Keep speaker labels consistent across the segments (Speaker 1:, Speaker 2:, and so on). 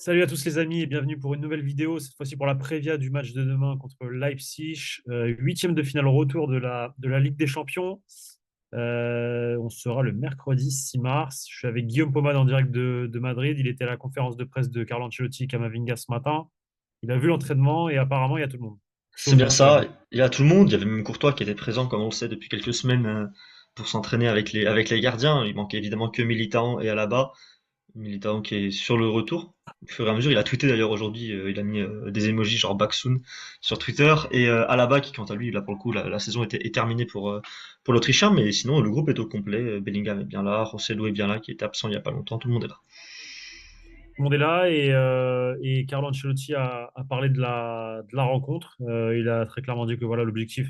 Speaker 1: Salut à tous les amis et bienvenue pour une nouvelle vidéo, cette fois-ci pour la prévia du match de demain contre Leipzig, huitième de finale retour de la Ligue des Champions. On sera le mercredi 6 mars. Je suis avec Guillaume Pomade en direct de Madrid. Il était à la conférence de presse de Carlo Ancelotti et Camavinga ce matin. Il a vu l'entraînement et apparemment il y a tout le monde.
Speaker 2: C'est
Speaker 1: Sauf
Speaker 2: bien
Speaker 1: vous sur la
Speaker 2: ça,
Speaker 1: vidéo.
Speaker 2: il y a tout le monde, il y avait même Courtois qui était présent comme on le sait depuis quelques semaines pour s'entraîner avec les gardiens. Il manquait évidemment que Militao et Alaba. Militao qui est sur le retour. Au fur et à mesure, il a tweeté d'ailleurs aujourd'hui, il a mis des emojis genre Baksoun sur Twitter et Alaba qui quant à lui, là pour le coup, la saison est terminée pour l'Autrichien, mais sinon le groupe est au complet. Bellingham est bien là, Rossello est bien là, qui était absent il y a pas longtemps, tout le monde est là.
Speaker 1: Tout le monde est là et Carlo Ancelotti a parlé de la rencontre. Il a très clairement dit que voilà l'objectif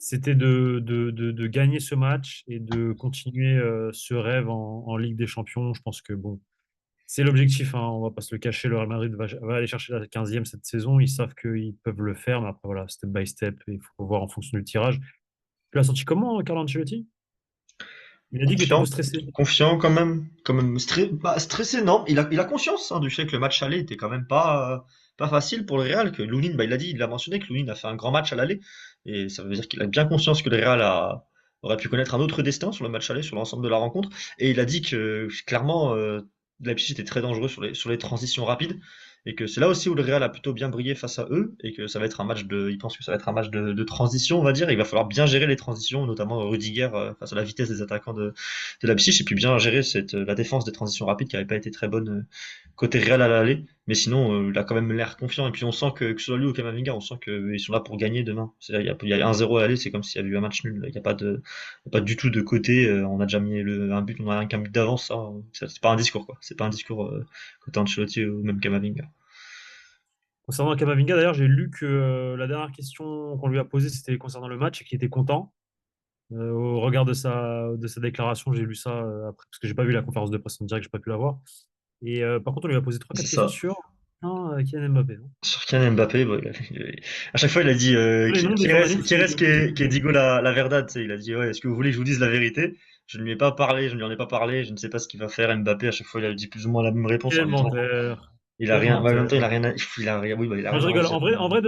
Speaker 1: c'était de gagner ce match et de continuer ce rêve en Ligue des Champions. Je pense que bon, c'est l'objectif, hein, on va pas se le cacher. Le Real Madrid va aller chercher la 15e cette saison. Ils savent qu'ils peuvent le faire, mais après, voilà, step by step, il faut voir en fonction du tirage. Tu l'as senti comment, Carlo Ancelotti? Il a dit qu'il était un peu
Speaker 2: Confiant,
Speaker 1: stressé.
Speaker 2: confiant quand même stressé, non. Il a conscience du fait que le match aller était quand même pas facile pour le Real, que Lunin, il a dit, il a mentionné que Lunin a fait un grand match à l'aller, et ça veut dire qu'il a bien conscience que le Real aurait pu connaître un autre destin sur le match aller, sur l'ensemble de la rencontre, et il a dit que clairement, Leipzig était très dangereux sur les transitions rapides, et que c'est là aussi où le Real a plutôt bien brillé face à eux, et que ça va être un match il pense que ça va être un match de transition, on va dire, et il va falloir bien gérer les transitions, notamment Rudiger face à la vitesse des attaquants de Leipzig, et puis bien gérer la défense des transitions rapides qui n'avait pas été très bonne côté Real à l'aller, mais sinon il a quand même l'air confiant, et puis on sent que ce soit lui ou Camavinga, on sent qu'ils sont là pour gagner demain. Il y a 1-0 à l'aller, c'est comme s'il y avait eu un match nul, il n'y a pas du tout de côté, on a déjà mis un but, on a qu'un but d'avance, c'est pas un discours quoi, c'est pas un discours côté Ancelotti ou même Camavinga.
Speaker 1: Concernant Camavinga, d'ailleurs, j'ai lu que la dernière question qu'on lui a posée, c'était concernant le match et qu'il était content. Au regard de sa déclaration, j'ai lu ça après, parce que j'ai pas vu la conférence de presse en direct, j'ai pas pu la voir. Et par contre, on lui a posé trois
Speaker 2: C'est
Speaker 1: quatre questions
Speaker 2: ça.
Speaker 1: sur Kylian Mbappé, hein.
Speaker 2: Sur Kylian Mbappé, bon, à chaque fois il a dit
Speaker 1: Les noms des
Speaker 2: Kieres
Speaker 1: journalistes,
Speaker 2: Kieres que digo la verdad, tu sais, il a dit ouais, est-ce que vous voulez que je vous dise la vérité? Je ne lui ai pas parlé, je ne lui en ai pas parlé, je ne sais pas ce qu'il va faire Mbappé, à chaque fois il a dit plus ou moins la même réponse en
Speaker 1: quel
Speaker 2: disant
Speaker 1: menteur,
Speaker 2: il a
Speaker 1: quel
Speaker 2: rien, ouais, en même
Speaker 1: menteur.
Speaker 2: temps il a rien, oui, bah, il a
Speaker 1: Moi,
Speaker 2: rien
Speaker 1: je
Speaker 2: à
Speaker 1: rigole.
Speaker 2: dire.
Speaker 1: En vrai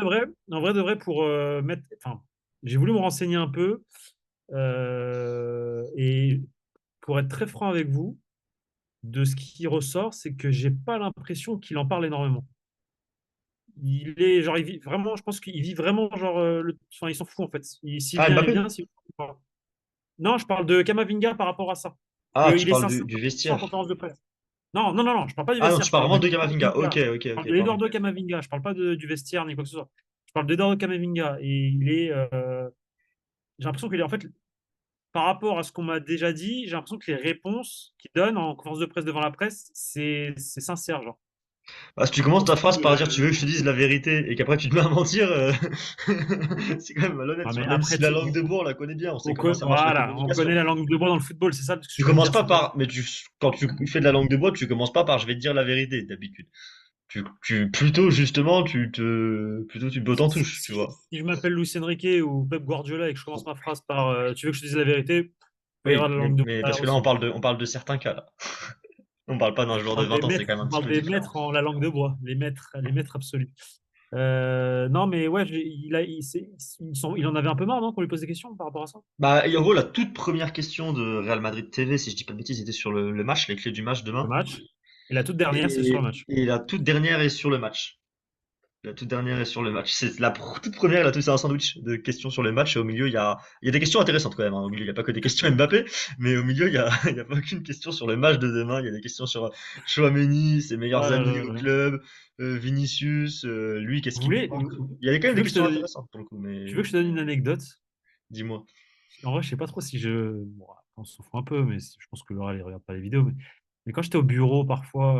Speaker 1: de vrai, pour mettre. Enfin, j'ai voulu me renseigner un peu. Et pour être très franc avec vous, de ce qui ressort, c'est que j'ai pas l'impression qu'il en parle énormément. Il est genre, il vit vraiment, je pense qu'il vit vraiment genre, enfin, il s'en fout en fait. S'il
Speaker 2: Ah
Speaker 1: vient, il
Speaker 2: Mbappé?
Speaker 1: vient. S'il vient pas. Non, je parle de Kamavinga par rapport à ça.
Speaker 2: Ah, tu
Speaker 1: Il est
Speaker 2: parles
Speaker 1: sincère
Speaker 2: du
Speaker 1: en
Speaker 2: vestiaire.
Speaker 1: conférence de presse. Non, non, non, non, je parle pas du
Speaker 2: Ah non,
Speaker 1: vestiaire,
Speaker 2: tu
Speaker 1: je
Speaker 2: parles
Speaker 1: parle de
Speaker 2: vraiment de Camavinga. Ok,
Speaker 1: Kamavinga.
Speaker 2: ok,
Speaker 1: Je parle
Speaker 2: ok,
Speaker 1: de
Speaker 2: pardon.
Speaker 1: Eduardo Camavinga, je parle pas du vestiaire ni quoi que ce soit. Je parle d'Eduardo Camavinga. Et j'ai l'impression qu'il est en fait, par rapport à ce qu'on m'a déjà dit, j'ai l'impression que les réponses qu'il donne en conférence de presse devant la presse, c'est sincère, genre.
Speaker 2: Bah, si tu
Speaker 1: C'est
Speaker 2: commences
Speaker 1: pour
Speaker 2: ta
Speaker 1: ça
Speaker 2: phrase par dire tu
Speaker 1: que.
Speaker 2: veux que je te dise la vérité et qu'après tu te mets à mentir, c'est quand même malhonnête,
Speaker 1: Ah,
Speaker 2: tu
Speaker 1: mais
Speaker 2: vois. Même
Speaker 1: après,
Speaker 2: si la langue de bois on la connaît bien, on sait comment ça marche la
Speaker 1: voilà, on connaît
Speaker 2: communication.
Speaker 1: la langue de bois dans le football, c'est ça ce que
Speaker 2: Tu
Speaker 1: je veux
Speaker 2: commences
Speaker 1: dire,
Speaker 2: pas
Speaker 1: c'est que.
Speaker 2: par, mais quand tu fais de la langue de bois, tu commences pas par je vais te dire la vérité d'habitude. Plutôt justement, plutôt tu bottes en
Speaker 1: Si,
Speaker 2: touche, tu
Speaker 1: si-
Speaker 2: vois.
Speaker 1: si je m'appelle Luis Enrique ou Pep Guardiola et que je commence ma phrase par tu veux que je te dise la vérité, il va y avoir
Speaker 2: Oui,
Speaker 1: de la
Speaker 2: mais,
Speaker 1: langue de
Speaker 2: mais
Speaker 1: bois
Speaker 2: parce que là
Speaker 1: aussi.
Speaker 2: on parle de certains cas là. On parle pas d'un joueur de 20 ans, c'est quand même
Speaker 1: On
Speaker 2: un petit
Speaker 1: parle
Speaker 2: peu
Speaker 1: des
Speaker 2: différent.
Speaker 1: maîtres en la langue de bois, les maîtres absolus. Non, mais ouais, il en avait un peu marre, non, qu'on lui pose des questions par rapport à ça.
Speaker 2: Bah, et en gros, la toute première question de Real Madrid TV, si je dis pas de bêtises, était sur le match, les clés du match
Speaker 1: Le
Speaker 2: demain.
Speaker 1: match. Et la toute dernière, c'est sur le
Speaker 2: Et,
Speaker 1: match.
Speaker 2: et la toute dernière est sur le match. La toute dernière est sur le match. C'est toute première, elle a tout c'est un sandwich de questions sur le match. Et au milieu, il y a des questions intéressantes quand même, hein. Au milieu, il n'y a pas que des questions Mbappé, mais au milieu, il y a pas qu'une question sur le match de demain. Il y a des questions sur Chouameni, ses
Speaker 1: Oh
Speaker 2: meilleurs
Speaker 1: là
Speaker 2: amis
Speaker 1: là
Speaker 2: au
Speaker 1: là.
Speaker 2: Vinicius, lui, qu'est-ce
Speaker 1: Vous
Speaker 2: qui lui
Speaker 1: voulez,
Speaker 2: manque. Il y avait quand même
Speaker 1: tu
Speaker 2: des
Speaker 1: veux que je
Speaker 2: questions
Speaker 1: te,
Speaker 2: intéressantes pour le coup,
Speaker 1: tu
Speaker 2: mais
Speaker 1: veux que je te donne une anecdote?
Speaker 2: dis-moi.
Speaker 1: En vrai, je sais pas trop si je. Bon, on s'en fout un peu, mais je pense que Laura, elle regarde pas les vidéos. Mais quand j'étais au bureau, parfois,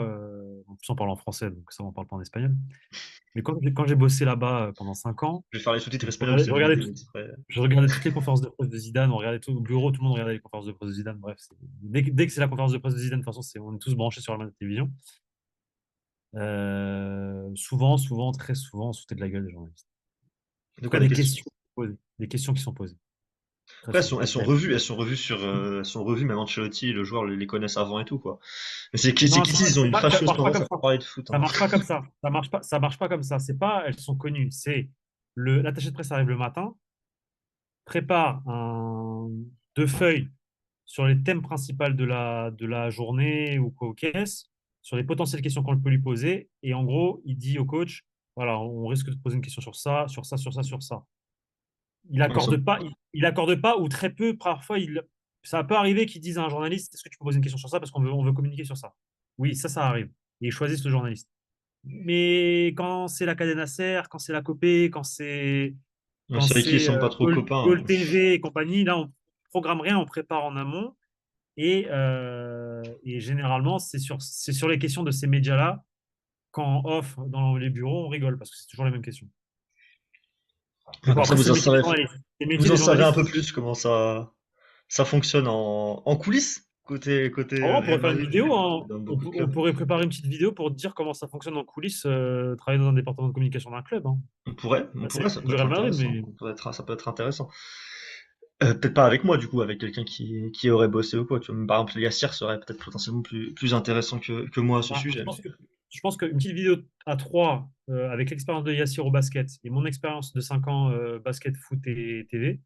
Speaker 1: en plus on parle en français, donc ça, on parle pas en espagnol. Mais quand j'ai bossé là-bas pendant 5 ans,
Speaker 2: Je vais faire les sous-titres
Speaker 1: je
Speaker 2: espagnols,
Speaker 1: regardais,
Speaker 2: c'est
Speaker 1: je
Speaker 2: une
Speaker 1: regardais,
Speaker 2: vérité
Speaker 1: tout-
Speaker 2: exprès.
Speaker 1: je regardais toutes les conférences de presse de Zidane. On regardait tout au bureau, tout le monde regardait les conférences de presse de Zidane. Bref, dès que c'est la conférence de presse de Zidane, de toute façon, on est tous branchés sur la même télévision. Souvent, souvent, très souvent, on se foutait de la gueule des journalistes. En
Speaker 2: De
Speaker 1: tout cas,
Speaker 2: quoi des
Speaker 1: des
Speaker 2: questions?
Speaker 1: questions posées, des questions qui sont posées. Très
Speaker 2: Après,
Speaker 1: simple. Ok.
Speaker 2: elles sont revues, même Ancelotti, le joueur les connaissent avant et tout, quoi. Mais c'est
Speaker 1: Non,
Speaker 2: qu'ici, ils ont
Speaker 1: c'est
Speaker 2: une
Speaker 1: pas, ça
Speaker 2: fâcheuse
Speaker 1: marche pas
Speaker 2: tendance
Speaker 1: comme
Speaker 2: à
Speaker 1: ça.
Speaker 2: pas parler de foot,
Speaker 1: Ça
Speaker 2: hein.
Speaker 1: marche pas comme ça. Ça marche pas comme ça. C'est pas, elles sont connues. C'est l'attaché de presse arrive le matin, prépare deux feuilles sur les thèmes principaux de la journée ou quoi, caisse, sur les potentielles questions qu'on peut lui poser. Et en gros, il dit au coach, voilà, on risque de te poser une question sur ça, sur ça, sur ça, sur ça.
Speaker 2: Ouais, ils sont-
Speaker 1: Il accorde pas ou très peu. Parfois, ça peut arriver qu'ils disent à un journaliste, est-ce que tu peux poser une question sur ça parce on veut communiquer sur ça. Oui, ça arrive. Et ils choisissent le journaliste. Mais quand c'est la Cadena Ser, quand c'est la Copé, quand
Speaker 2: C'est vrai qu'ils
Speaker 1: c'est
Speaker 2: sont pas trop copains,
Speaker 1: Goal TV et compagnie, là, on programme rien, on prépare en amont. Et généralement, c'est sur les questions de ces médias-là, quand off dans les bureaux, on rigole parce que c'est toujours les mêmes questions. Mais
Speaker 2: hein.
Speaker 1: bon,
Speaker 2: Comme ça,
Speaker 1: après, c'est le métier des journalistes. C'est le métier
Speaker 2: vous en
Speaker 1: des
Speaker 2: savez un
Speaker 1: journalistes.
Speaker 2: peu plus comment ça fonctionne en coulisses, côté
Speaker 1: En vrai, on pourrait
Speaker 2: Real
Speaker 1: faire une
Speaker 2: Madrid
Speaker 1: vidéo, hein.
Speaker 2: dans beaucoup de
Speaker 1: On
Speaker 2: clubs.
Speaker 1: pourrait préparer une petite vidéo pour dire comment ça fonctionne en coulisses, travailler dans un département de communication d'un club, hein.
Speaker 2: On
Speaker 1: Bah, c'est
Speaker 2: pourrait, ça peut
Speaker 1: du
Speaker 2: être
Speaker 1: Real Madrid,
Speaker 2: intéressant.
Speaker 1: mais
Speaker 2: Ça peut être intéressant. Peut-être pas avec moi, du coup, avec quelqu'un qui aurait bossé ou quoi. Tu vois, par exemple, Yassir serait peut-être potentiellement plus intéressant que moi à ce
Speaker 1: bah,
Speaker 2: sujet.
Speaker 1: je pense qu'une petite vidéo à trois, avec l'expérience de Yassir au basket et mon expérience de 5 ans basket, foot et TV,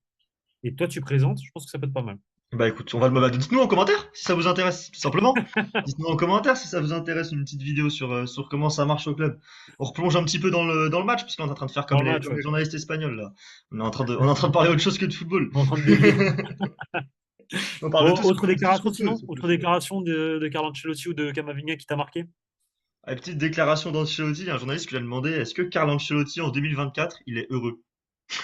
Speaker 1: et toi tu présentes, je pense que ça peut être pas mal.
Speaker 2: Bah écoute, on va dites-nous en commentaire si ça vous intéresse, tout simplement. Dites-nous en commentaire si ça vous intéresse une petite vidéo sur comment ça marche au club. On replonge un petit peu dans le match, puisqu'on est en train de faire
Speaker 1: Dans le match,
Speaker 2: comme les
Speaker 1: ouais.
Speaker 2: journalistes espagnols là. On est en train de parler autre chose que de football.
Speaker 1: On est en train de dévier.
Speaker 2: On parle de
Speaker 1: Bon,
Speaker 2: tout,
Speaker 1: autre
Speaker 2: tout ce
Speaker 1: déclaration
Speaker 2: qu'on peut,
Speaker 1: sinon?
Speaker 2: sauf le
Speaker 1: Autre
Speaker 2: football.
Speaker 1: déclaration de Carlo Ancelotti ou de Camavinga qui t'a marqué?
Speaker 2: À la petite déclaration d'Ancelotti, il y a un journaliste qui lui a demandé est-ce que Carlo Ancelotti en 2024, il est heureux?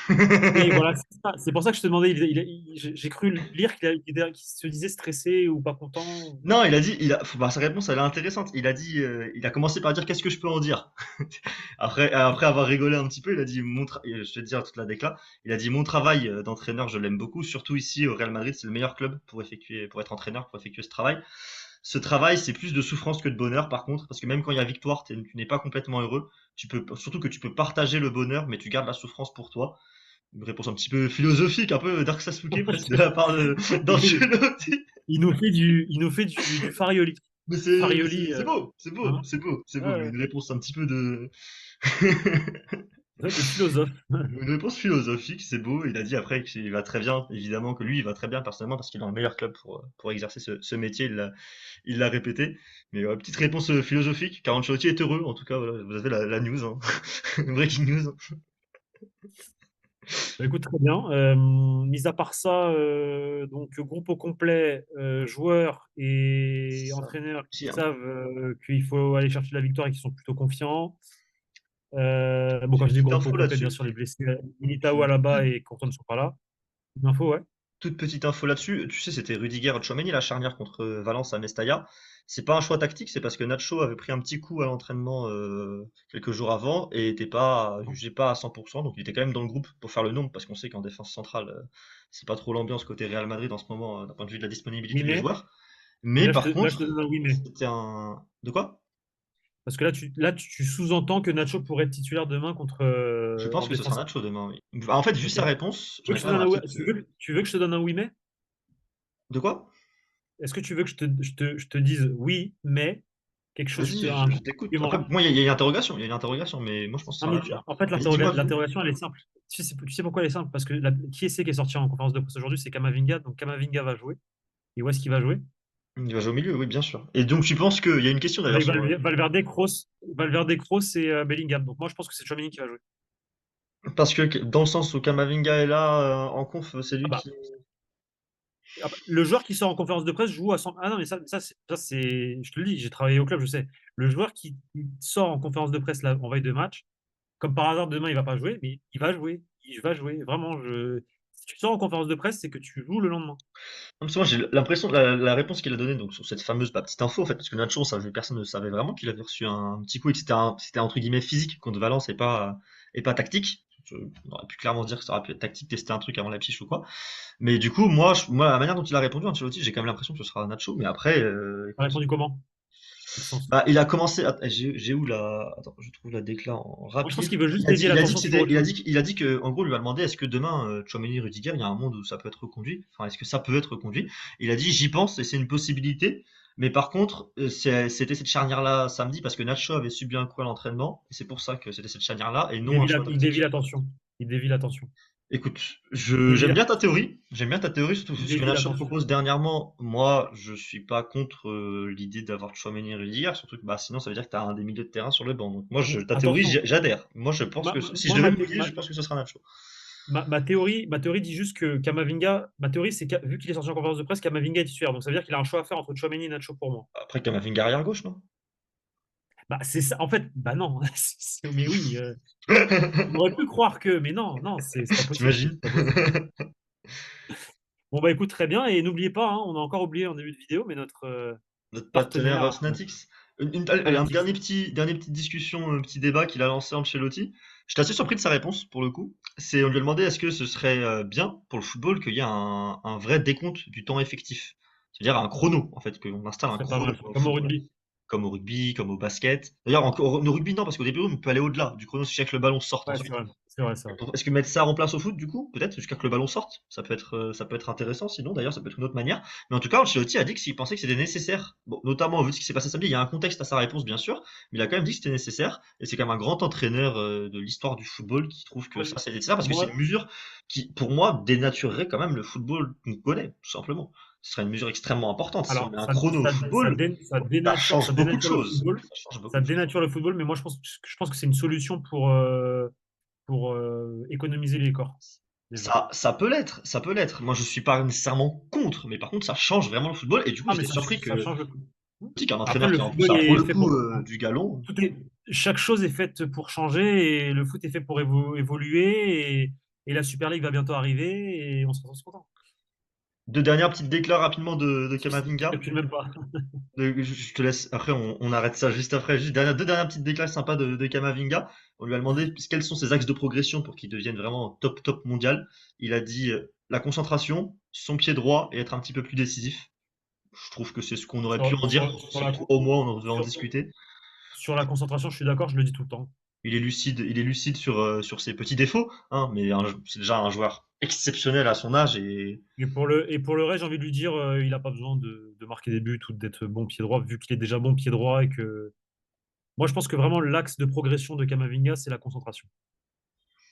Speaker 1: Oui, voilà, c'est ça. C'est pour ça que je te demandais, j'ai cru lire qu'il se disait stressé ou pas content.
Speaker 2: Non, il a dit, bah, sa réponse elle est intéressante. Il a dit, il a commencé par dire qu'est-ce que je peux en dire. Après avoir rigolé un petit peu, il a dit je vais te dire toute la décla. Il a dit mon travail d'entraîneur, je l'aime beaucoup, surtout ici au Real Madrid, c'est le meilleur club pour être entraîneur, pour effectuer ce travail. Ce travail, c'est plus de souffrance que de bonheur, par contre, parce que même quand il y a victoire, tu n'es pas complètement heureux. Surtout que tu peux partager le bonheur, mais tu gardes la souffrance pour toi. Une réponse un petit peu philosophique, un peu Dark Sasuke presque de la part d'Ancelotti.
Speaker 1: Il nous fait du Farioli.
Speaker 2: Mais
Speaker 1: Farioli,
Speaker 2: c'est beau, c'est beau,
Speaker 1: hein,
Speaker 2: c'est beau, c'est beau.
Speaker 1: ouais,
Speaker 2: Une réponse un petit peu de.
Speaker 1: de philosophe.
Speaker 2: Une réponse philosophique, c'est beau. Il a dit après qu'il va très bien, évidemment que lui, il va très bien personnellement parce qu'il est dans le meilleur club pour exercer ce métier. Il l'a répété. Mais petite réponse philosophique, car Ancelotti est heureux. En tout cas, voilà, vous avez la news, hein. Breaking news.
Speaker 1: Bah, écoute, très bien. Mis à part ça, donc groupe au complet, joueurs et
Speaker 2: Ça,
Speaker 1: entraîneurs qui
Speaker 2: si, hein.
Speaker 1: savent qu'il faut aller chercher la victoire et qui sont plutôt confiants. Bon,
Speaker 2: J'ai
Speaker 1: quand
Speaker 2: une
Speaker 1: je dis
Speaker 2: petite
Speaker 1: groupe au
Speaker 2: info
Speaker 1: complet, bien
Speaker 2: là-dessus.
Speaker 1: sûr, les blessés,
Speaker 2: J'ai
Speaker 1: Militao
Speaker 2: une
Speaker 1: à la bas
Speaker 2: toute
Speaker 1: et Courtois ne sont pas là. Une info, ouais.
Speaker 2: Toute petite info là-dessus, tu sais, c'était Rudiger Tchouaméni, la charnière contre Valence à Mestalla. C'est pas un choix tactique, c'est parce que Nacho avait pris un petit coup à l'entraînement quelques jours avant et était pas jugé pas à 100%, donc il était quand même dans le groupe pour faire le nombre, parce qu'on sait qu'en défense centrale, c'est pas trop l'ambiance côté Real Madrid en ce moment, d'un point de vue de la
Speaker 1: Oui,
Speaker 2: disponibilité des
Speaker 1: mais,
Speaker 2: joueurs. Mais par
Speaker 1: là, je te
Speaker 2: contre,
Speaker 1: donne un oui, mais.
Speaker 2: c'était un. De quoi?
Speaker 1: Parce que tu sous-entends que Nacho pourrait être titulaire demain
Speaker 2: Je pense
Speaker 1: en
Speaker 2: que ce sera
Speaker 1: défense.
Speaker 2: Nacho demain, oui. En fait,
Speaker 1: Ok.
Speaker 2: juste sa réponse,
Speaker 1: Tu
Speaker 2: j'en
Speaker 1: veux
Speaker 2: ai
Speaker 1: que je
Speaker 2: quand
Speaker 1: te
Speaker 2: même
Speaker 1: donne
Speaker 2: un
Speaker 1: un,
Speaker 2: petit
Speaker 1: tu veux que je te donne un oui, mais?
Speaker 2: De quoi?
Speaker 1: Est-ce que tu veux que je te dise oui, mais quelque chose,
Speaker 2: Vas-y,
Speaker 1: un
Speaker 2: je t'écoute. Après,
Speaker 1: argument?
Speaker 2: moi, il y a une interrogation, il y a une interrogation, mais moi, je pense que ce
Speaker 1: Non,
Speaker 2: sera
Speaker 1: mais
Speaker 2: Nacho.
Speaker 1: en fait,
Speaker 2: Vas-y, dis-moi tout.
Speaker 1: l'interrogation, elle est simple. Tu sais pourquoi elle est simple? Parce que qui est-ce qui est sorti en conférence de presse aujourd'hui? C'est Kamavinga. Donc Kamavinga va jouer. Et où est-ce qu'il va jouer?
Speaker 2: Il va jouer au milieu, oui, bien sûr. Et donc, tu penses qu'il y a une question d'ailleurs
Speaker 1: Avec
Speaker 2: sur.
Speaker 1: Valverde, Kroos et Bellingham. Donc moi, je pense que c'est Tchouaméni qui va jouer.
Speaker 2: Parce que dans le sens où Kamavinga est là en conf, c'est
Speaker 1: Ah
Speaker 2: lui
Speaker 1: bah,
Speaker 2: qui.
Speaker 1: le joueur qui sort en conférence de presse joue à 100. Ah non, mais je te le dis, j'ai travaillé au club, je sais. Le joueur qui sort en conférence de presse en veille de match, comme par hasard, demain, il va pas jouer, mais il va jouer. Il va jouer. Vraiment, si tu sors en conférence de presse, c'est que tu joues le lendemain.
Speaker 2: Non, parce que moi, j'ai l'impression, la réponse qu'il a donnée donc, sur cette fameuse petite info, en fait, parce que Nacho, personne ne savait vraiment qu'il avait reçu un petit coup et que c'était entre guillemets physique contre Valence et pas tactique. On aurait pu clairement dire que ça aurait pu être tactique, tester un truc avant la piche ou quoi. Mais du coup, moi, la manière dont il a répondu, Ancelotti, j'ai quand même l'impression que ce sera Nacho, mais après,
Speaker 1: Tu as
Speaker 2: écoute.
Speaker 1: répondu comment? Il s'en fout.
Speaker 2: Bah, il a commencé. J'ai où la. Attends, je trouve la décla en
Speaker 1: Moi, je pense
Speaker 2: rapide.
Speaker 1: qu'il veut juste dévier
Speaker 2: Il a dit
Speaker 1: l'attention
Speaker 2: que
Speaker 1: sur
Speaker 2: c'était.
Speaker 1: autre chose.
Speaker 2: Il a dit que, en gros, on lui a demandé est-ce que demain, Tchouaméni et Rudiger, il y a un monde où ça peut être reconduit. Enfin, est-ce que ça peut être reconduit? Il a dit j'y pense et c'est une possibilité. Mais par contre, c'était cette charnière-là samedi parce que Nacho avait subi un coup à l'entraînement. Et c'est pour ça que c'était cette charnière-là et non un choix
Speaker 1: Il dévie
Speaker 2: tactique.
Speaker 1: l'attention. Il dévie l'attention.
Speaker 2: Écoute,
Speaker 1: Il dévie
Speaker 2: j'aime
Speaker 1: la-
Speaker 2: bien ta théorie. J'aime bien ta théorie, surtout
Speaker 1: il
Speaker 2: ce que
Speaker 1: dévie
Speaker 2: Nacho
Speaker 1: l'attention.
Speaker 2: propose dernièrement. Moi, je suis pas contre l'idée d'avoir Tchouaméni et Rudiger, surtout que bah, sinon ça veut dire que tu as un des milieux de terrain sur le banc. Donc moi, ta théorie,
Speaker 1: Attention.
Speaker 2: j'adhère. Moi, je pense que si je
Speaker 1: Moi,
Speaker 2: devais me mouiller, je pense que ce sera Nacho.
Speaker 1: ma théorie dit juste que Kamavinga, ma théorie, c'est que vu qu'il est sorti en conférence de presse, Kamavinga est titulaire. Donc ça veut dire qu'il a un choix à faire entre Tchouaméni et Nacho pour moi.
Speaker 2: Après, Kamavinga arrière gauche, non?
Speaker 1: Bah, c'est ça. En fait, bah non. Mais oui, on aurait pu croire que, mais non, non, c'est pas possible.
Speaker 2: T'imagines?
Speaker 1: C'est pas possible. Bon, bah écoute, très bien. Et n'oubliez pas, hein, on a encore oublié en début de vidéo, mais notre
Speaker 2: Notre partenaire
Speaker 1: partenaire
Speaker 2: Snatix. Allez, un
Speaker 1: Fanatics.
Speaker 2: dernier petite discussion, un petit débat qu'il a lancé Ancelotti. J'étais assez surpris de sa réponse pour le coup. On lui a demandé est-ce que ce serait bien pour le football qu'il y ait un vrai décompte du temps effectif. C'est-à-dire un chrono, en fait, qu'on installe
Speaker 1: Ce
Speaker 2: un
Speaker 1: serait pas
Speaker 2: chrono
Speaker 1: mal.
Speaker 2: pour le
Speaker 1: Comme au
Speaker 2: football.
Speaker 1: rugby.
Speaker 2: Comme au rugby, comme au basket. D'ailleurs, au rugby, non, parce qu'au début, on peut aller au-delà du chrono jusqu'à que le ballon sorte
Speaker 1: Ouais, c'est
Speaker 2: ensuite.
Speaker 1: vrai. C'est vrai, c'est vrai.
Speaker 2: Est-ce que mettre ça en place au foot, du coup, peut-être, jusqu'à que le ballon sorte, ça peut être intéressant, sinon, d'ailleurs, ça peut être une autre manière. Mais en tout cas, Ancelotti a dit qu'il pensait que c'était nécessaire. Bon, notamment, vu ce qui s'est passé samedi, il y a un contexte à sa réponse, bien sûr, mais il a quand même dit que c'était nécessaire, et c'est quand même un grand entraîneur de l'histoire du football qui trouve que ça, c'est nécessaire, parce que c'est
Speaker 1: Moi,
Speaker 2: une mesure qui, pour moi, dénaturerait quand même le football qu'on connaît, tout simplement. Ce serait une mesure extrêmement importante. Si on
Speaker 1: alors,
Speaker 2: met un chrono au football, ça
Speaker 1: ça
Speaker 2: change beaucoup de
Speaker 1: dénature le
Speaker 2: choses.
Speaker 1: football.
Speaker 2: Ça change beaucoup
Speaker 1: Ça
Speaker 2: de choses.
Speaker 1: dénature le football, mais moi, je pense que c'est une solution pour économiser les corps, déjà.
Speaker 2: Ça peut l'être, ça peut l'être. Moi, je suis pas nécessairement contre, mais par contre, ça change vraiment le football. Et du coup,
Speaker 1: Ah, mais
Speaker 2: j'étais surpris
Speaker 1: ça
Speaker 2: que
Speaker 1: change le football.
Speaker 2: dit qu'un
Speaker 1: Après,
Speaker 2: entraîneur
Speaker 1: le
Speaker 2: qui en plus
Speaker 1: football
Speaker 2: a pour
Speaker 1: est
Speaker 2: le
Speaker 1: fait
Speaker 2: coup
Speaker 1: pour.
Speaker 2: du galon.
Speaker 1: Chaque chose est faite pour changer et le foot est fait pour évoluer et la Super League va bientôt arriver et on sera tous contents.
Speaker 2: Deux dernières petites déclats rapidement de
Speaker 1: Si tu
Speaker 2: Kamavinga.
Speaker 1: calcules même pas.
Speaker 2: Je te laisse. Après, on arrête ça juste après. Juste deux dernières petites déclats sympas de Kamavinga. On lui a demandé quels sont ses axes de progression pour qu'il devienne vraiment top mondial. Il a dit la concentration, son pied droit et être un petit peu plus décisif. Je trouve que c'est ce qu'on aurait pu en dire. Sur 3 mois, on devait en
Speaker 1: Sur,
Speaker 2: discuter.
Speaker 1: sur la concentration, je suis d'accord, je le dis tout le temps.
Speaker 2: Il est lucide sur ses petits défauts, hein, mais c'est déjà un joueur exceptionnel à son âge et
Speaker 1: Et pour le reste, j'ai envie de lui dire, il n'a pas besoin de marquer des buts ou d'être bon pied droit, vu qu'il est déjà bon pied droit et que. Moi, je pense que vraiment l'axe de progression de Kamavinga, c'est la concentration.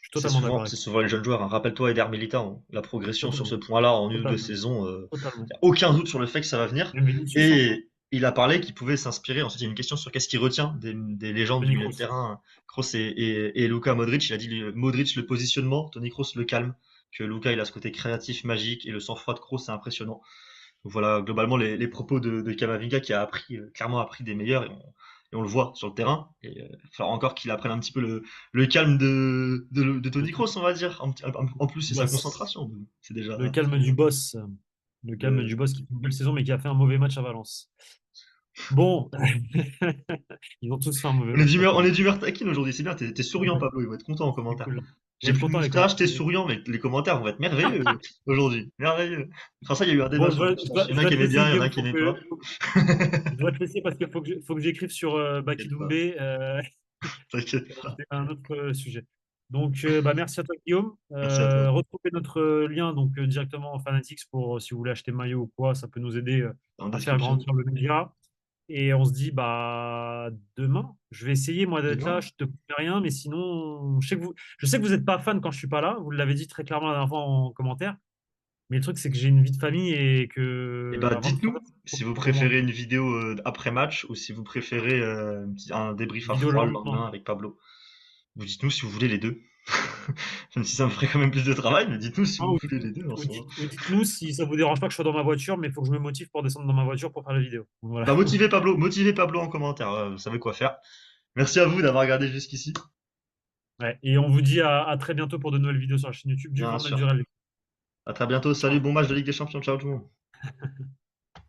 Speaker 1: Je suis totalement d'accord
Speaker 2: c'est
Speaker 1: avec
Speaker 2: souvent les jeunes joueurs, hein. Rappelle-toi Eder Militão, la progression
Speaker 1: toi.
Speaker 2: sur ce
Speaker 1: Totalement.
Speaker 2: point-là en une ou deux
Speaker 1: Totalement.
Speaker 2: saisons, il
Speaker 1: Totalement.
Speaker 2: n'y a aucun doute sur le fait que ça va venir.
Speaker 1: Même Vinicius, hein.
Speaker 2: Et il a parlé qu'il pouvait s'inspirer. Ensuite, il y a une question sur qu'est-ce qu'il retient des légendes du
Speaker 1: Toni
Speaker 2: milieu de
Speaker 1: Kroos.
Speaker 2: terrain, Kroos et Luka Modric. Il a dit Modric le positionnement, Toni Kroos le calme, que Luka il a ce côté créatif, magique et le sang-froid de Kroos c'est impressionnant. Donc voilà, globalement, les propos de Camavinga qui a appris, clairement appris des meilleurs et on le voit sur le terrain. Et il va falloir encore qu'il apprenne un petit peu le calme de Toni Kroos, on va dire. En plus, c'est sa
Speaker 1: Boss.
Speaker 2: concentration. C'est déjà.
Speaker 1: Le calme du boss. Le calme
Speaker 2: Le...
Speaker 1: du boss qui fait une belle saison, mais qui a fait un mauvais match à Valence. Bon, ils ont tous fait un mauvais match, quoi
Speaker 2: On
Speaker 1: qu'il
Speaker 2: est
Speaker 1: arrive.
Speaker 2: d'humeur taquine aujourd'hui, c'est bien, t'es souriant, Pablo, il va être content en
Speaker 1: C'est
Speaker 2: commentaire.
Speaker 1: cool. On va
Speaker 2: J'ai
Speaker 1: être
Speaker 2: plus de
Speaker 1: content, les
Speaker 2: moustache, t'es
Speaker 1: commentaires.
Speaker 2: souriant, mais les commentaires vont être merveilleux aujourd'hui. Merveilleux. Enfin, ça, il y a eu un débat
Speaker 1: Bon,
Speaker 2: sur les moustaches. Il y en
Speaker 1: je
Speaker 2: a un
Speaker 1: dois
Speaker 2: qui
Speaker 1: te
Speaker 2: aimait
Speaker 1: laisser,
Speaker 2: bien, il y en a un
Speaker 1: Guillaume.
Speaker 2: qui aimait pas.
Speaker 1: Je dois te laisser parce qu'il faut que j'écrive sur
Speaker 2: T'inquiète pas,
Speaker 1: Bakidoumbé.
Speaker 2: t'inquiète pas.
Speaker 1: C'est un autre sujet. Donc, bah, merci à toi, Guillaume.
Speaker 2: Merci à toi.
Speaker 1: Retrouvez notre lien donc, directement en Fanatics pour si vous voulez acheter maillot ou quoi, ça peut nous aider
Speaker 2: En
Speaker 1: à faire
Speaker 2: description.
Speaker 1: grandir le média. Et on se dit bah demain. Je vais essayer moi d'être là.
Speaker 2: Demain.
Speaker 1: Je te promets rien, mais sinon, je sais que vous n'êtes pas fan quand je suis pas là. Vous l'avez dit très clairement la dernière fois en commentaire. Mais le truc c'est que j'ai une vie de famille et
Speaker 2: Et
Speaker 1: que
Speaker 2: bah,
Speaker 1: à 23
Speaker 2: dites-nous
Speaker 1: heures,
Speaker 2: si vous
Speaker 1: faut que je mange.
Speaker 2: préférez une vidéo après match ou si vous préférez un débrief à
Speaker 1: Vidéo le
Speaker 2: froid le
Speaker 1: lendemain.
Speaker 2: lendemain avec Pablo. Vous dites-nous si vous voulez les deux. Même si ça me ferait quand même plus de travail, mais dites-nous si
Speaker 1: Hein,
Speaker 2: vous voulez les deux en soi.
Speaker 1: ou dites-nous si ça vous dérange pas que je sois dans ma voiture, mais il faut que je me motive pour descendre dans ma voiture pour faire la vidéo. Voilà.
Speaker 2: Bah, motivez Pablo en commentaire, vous savez quoi faire. Merci à vous d'avoir regardé jusqu'ici.
Speaker 1: Ouais. Et on vous dit à très bientôt pour de nouvelles vidéos sur la chaîne YouTube du
Speaker 2: Bien
Speaker 1: Journal du
Speaker 2: sûr.
Speaker 1: Real.
Speaker 2: À très bientôt. Salut,
Speaker 1: Ciao.
Speaker 2: bon match de Ligue des Champions. Ciao tout le monde.